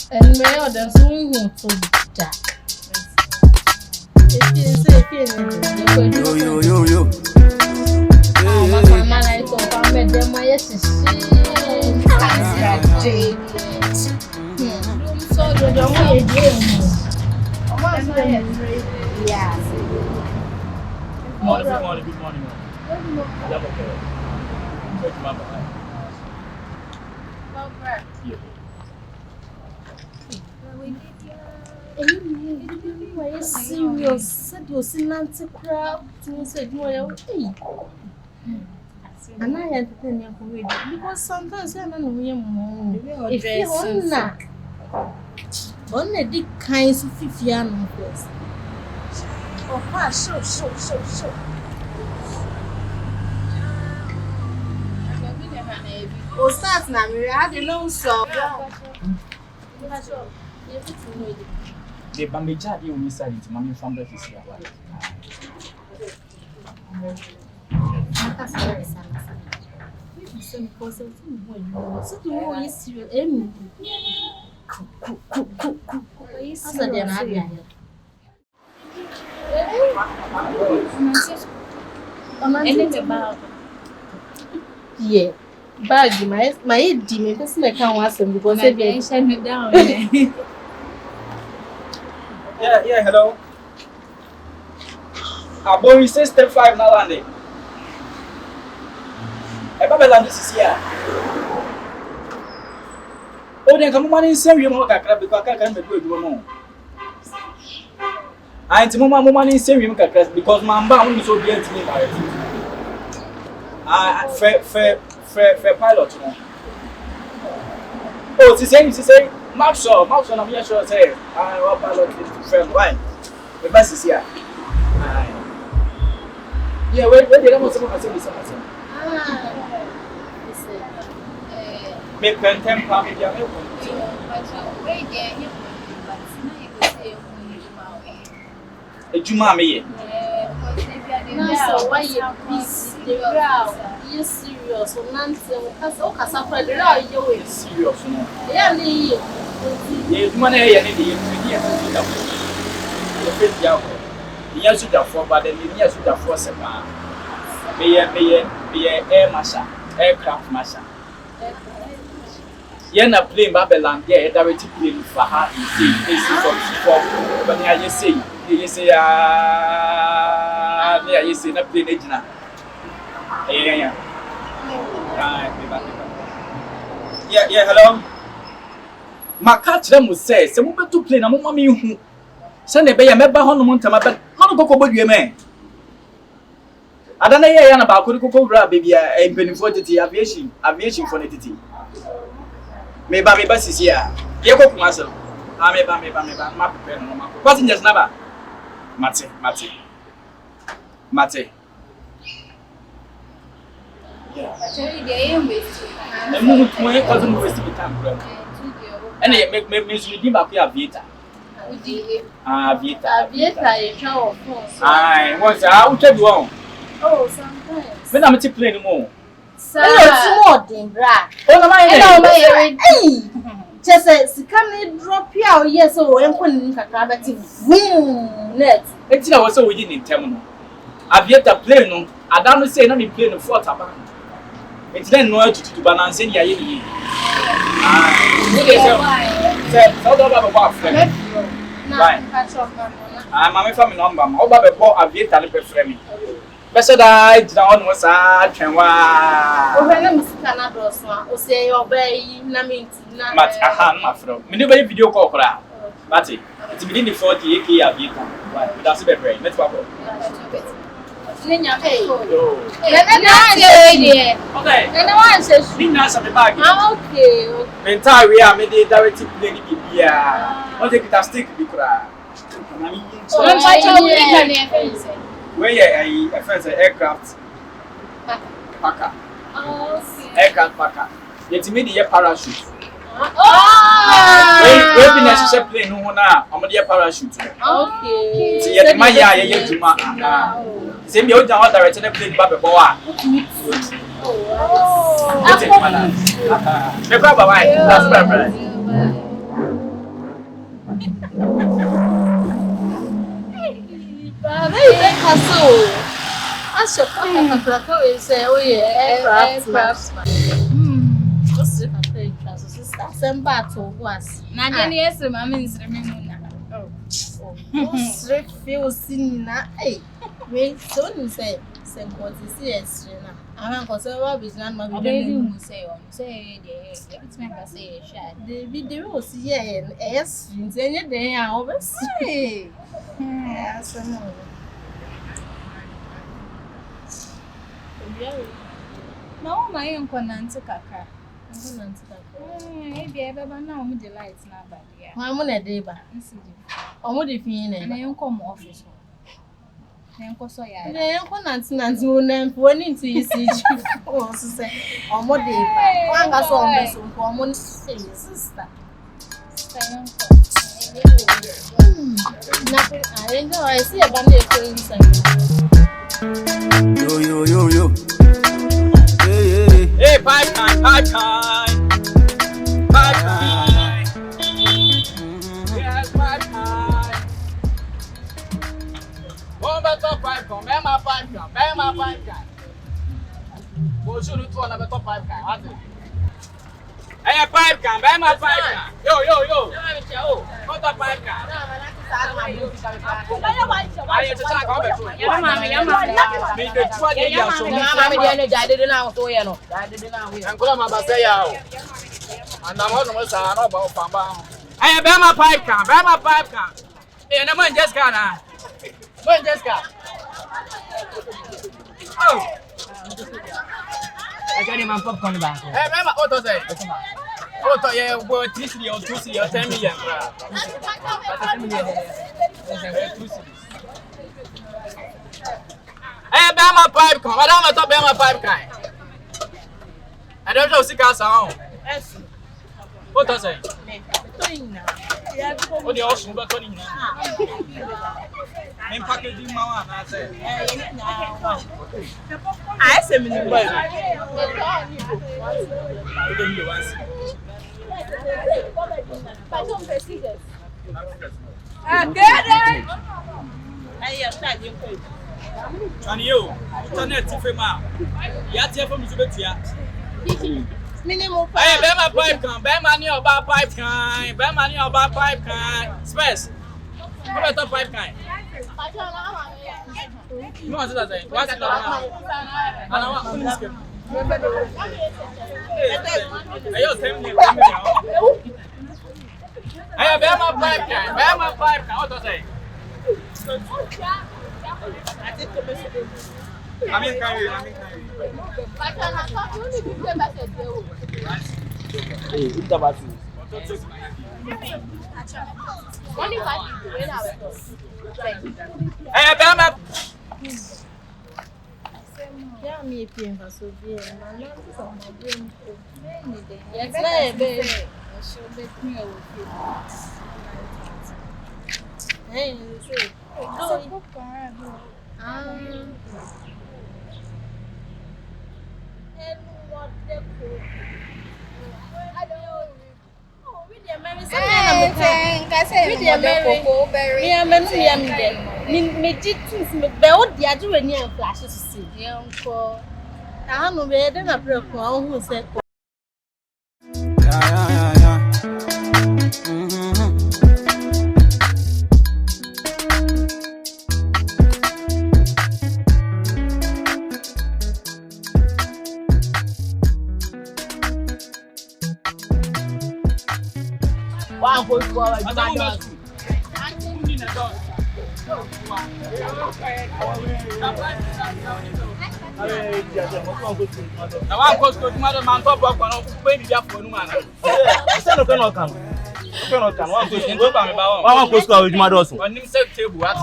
And may others who to that. If you say, yo. Man, I thought I met them. My yes is so you don't want to yeah. Good morning. Serious, said you see Nancy crowd, said you are and I entertain you because sometimes I don't know if you want only the kinds of Fifiano first. Oh, so. Oh, start now, Mary. I don't know so. The Bambeja, you miss it, Mammy from the Fisher. Yeah, bag my demon. That's my can't watch them because they shut me down. Yeah, hello. Our boy says step 5 now, Andy. Babylon is here. Oh, then come on in, send you more because I can't do it more. I ain't more in send because my bound is so dear to me. Fair pilot. Oh, she say, Marshal, I'm here sure say, I will pilot friend. Why? The bus is here. Yeah, wait, they don't want to say make pen family young. A Jumami. So why you busy? You serious? So Nancy, because all Casafra, you serious. Yeah, you money and the years to the 4, but the years to the 4 seconds. Be a air marshal, aircraft marshal. You're not playing Babylon, yeah, directly playing for her. But I just say, you say, not playing it now. Yeah, hello. My catch them would say, some people to play, no mommy who send a bay and member on the mountain, but not go about your man. I don't know about Kuko baby, a beneficiary aviation for entity. Maybe my bus is here. You go myself. I may my passengers never. Mate. The moment when I wasn't wasting time. And it make me sleep back here, Vita. Vita, you know. I was out of one. Oh, sometimes. When I'm playing no more. Sir, more than black. Oh, my just says, can drop you out? Yes, so I'm putting net. It's not so within in terminal. I've yet to play no. I don't say I'm playing the 4th about. It's then no to balance in your I'm a family number. All about the ball of yet a frame. Better died down was a train. Wow, or say, obey, Naming, many video call for that. Matty, it's within the 40 KYEKYEKU. That's the brain. Let's go. Okay. And I want to be nice at the back. Okay. Entire we are made directly playing the I'll take it a stick because where a friend's aircraft packer. Aircraft packer. Yet me the parachute. We've been necessary playing no now. I'm a parachute. Okay. See, yet my yet to my same old down direction and playing Baba Boa. Oh, that's my Castle. As your papa will say, oh, yeah, aircraft. What's the sister? Send back to us. Yes, mamma is remaining. What's the feels in that? Hey, wait, so you say, send what is yes, I am concerned with my baby. Say, it's my say, the video was yes, in any day, I always say. Yes, no, my uncle Nancy Kaka. Maybe I ever know me the lights now, but yeah. I'm on a day, but I'm what if you and I come office. Uncle Soya, the uncle Nancy won't went into his also say, on what day, one got so vessel for one sister. Nothing, I know, I see a bunny of inside. Yo. Hey, pipe time. Yes, pipe time. One better pipe come, bear my pipe time. Go shoot it to another pipe time. What's it? Hey, pipe can, bear my pipe time. Yo. What a pipe can? Oh, yeah, well, 3 cedi or 2 cedi or 10 million. Hey, bear my pipe, come. I don't want to bear my pipe, kind. I don't know, sick as home. What does it? What the ocean, but Tony. I'm packaging my one, I say. I say, and you, internet female. Yet, from minimum. Hey, bear my pipe can, bear money about pipe can, bear money about pipe can. Space. What about pipe can? No, what's that? What's that? I don't want to hey, bear my pipe can, what does it say? I mean, carry. Hey, who's the battery? Hey, bear my. Yeah, me paying for so dear, and I'm not from my brain. Yes, baby. She'll bet me over you. Hey, you say, Oh, and what the cool. I don't know. Oh, with the American. I said, Me and me things me be o dia ju we ni en flash to see. Yenko. I no be dey na pray ko who say Yeah. One go to our demand. Now one goes to mother man top up on when you have for no man. Say no can. One goes Go back about one goes to our demand also. on him set table what.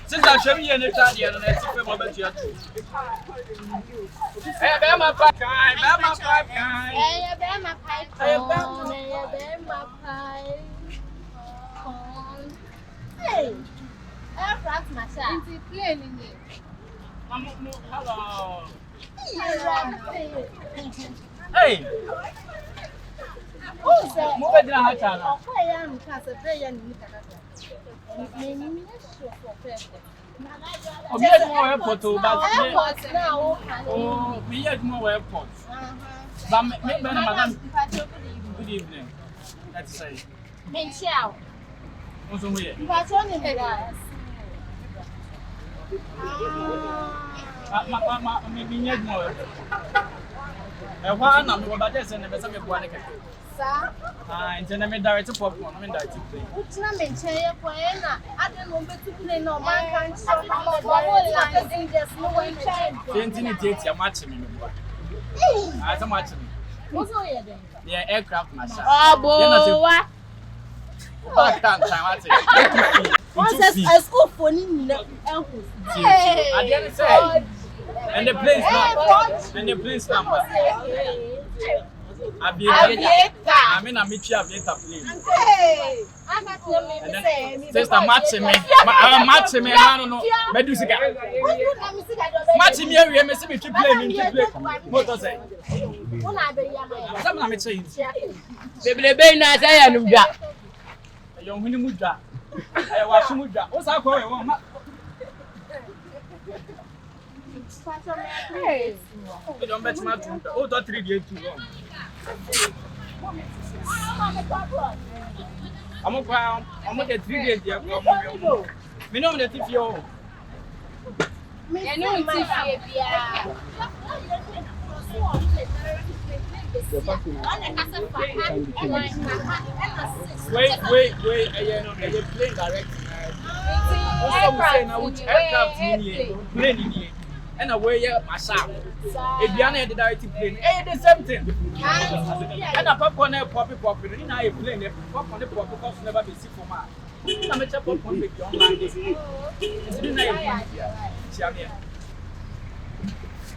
Since I show me an Italian and I see them over here. Hey, bear my pipe guy. Hey, bear my pipe. Hey. Aircraft Marshal. It's plane in it. Hello. Hey. Who's that? Move it down, Hatana. cast a prayer and you can. Obi adwuma airport o ba Airport now. oh me adwuma airport ba me na madam good evening let's say Menchao. onso mo ye Patron in the me nya adwuma wa na me ba dey say na be say me boa ne keke Sir. Intend me direct popcorn, me direct play. What's na menchaya kwa na ade no be to play no man can show just no way Intend it ya match me boa. Ah, some match me. What's all you doing? Yeah, aircraft Marshal. Oh boy. Back time match it. What's a school for ni na enko. I didn't say. And the place number. And the place number. Aviator. I mean, I'm meeting aviator plane. Hey, I'm not telling me. Sister, match me. I'm matching me. I don't know. Medusica. Match me. We may see me keep playing. Motor say. Some I'm saying. Baby, na say ya nuda. You huni muda. I was muda. What's that call you? Hey, You don't bet my two. Oh, that 3 days too long. I'm going to 3 days here. Me know the TV. me no Wait. You're playing direct. Plane and away Marshal. If you are the direct plane, the same thing. And a popcorn poppy, in a plane, popcorn the pop because never be sick for man. I'm a chap on the online. It's been a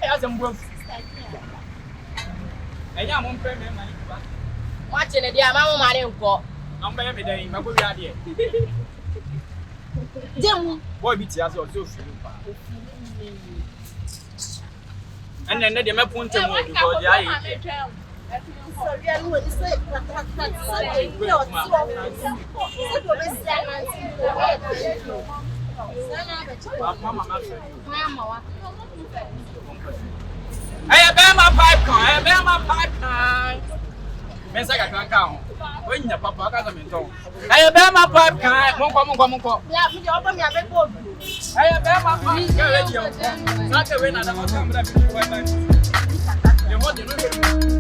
as I'm broke. And I'm on payment. Watching it, mama money go. I'm by me day, my good idea. Boy, be tears or so. And then they may point to me because I my pipe car. Mensa ka kan kan. O nya papa ka me nton. Ayo be ma pipe kan. Monko. Yeah, me oba me abego. Ayo be ma pipe ka ready o. Sa ke we na da ma kamera bi ko ba. Ye mo de no.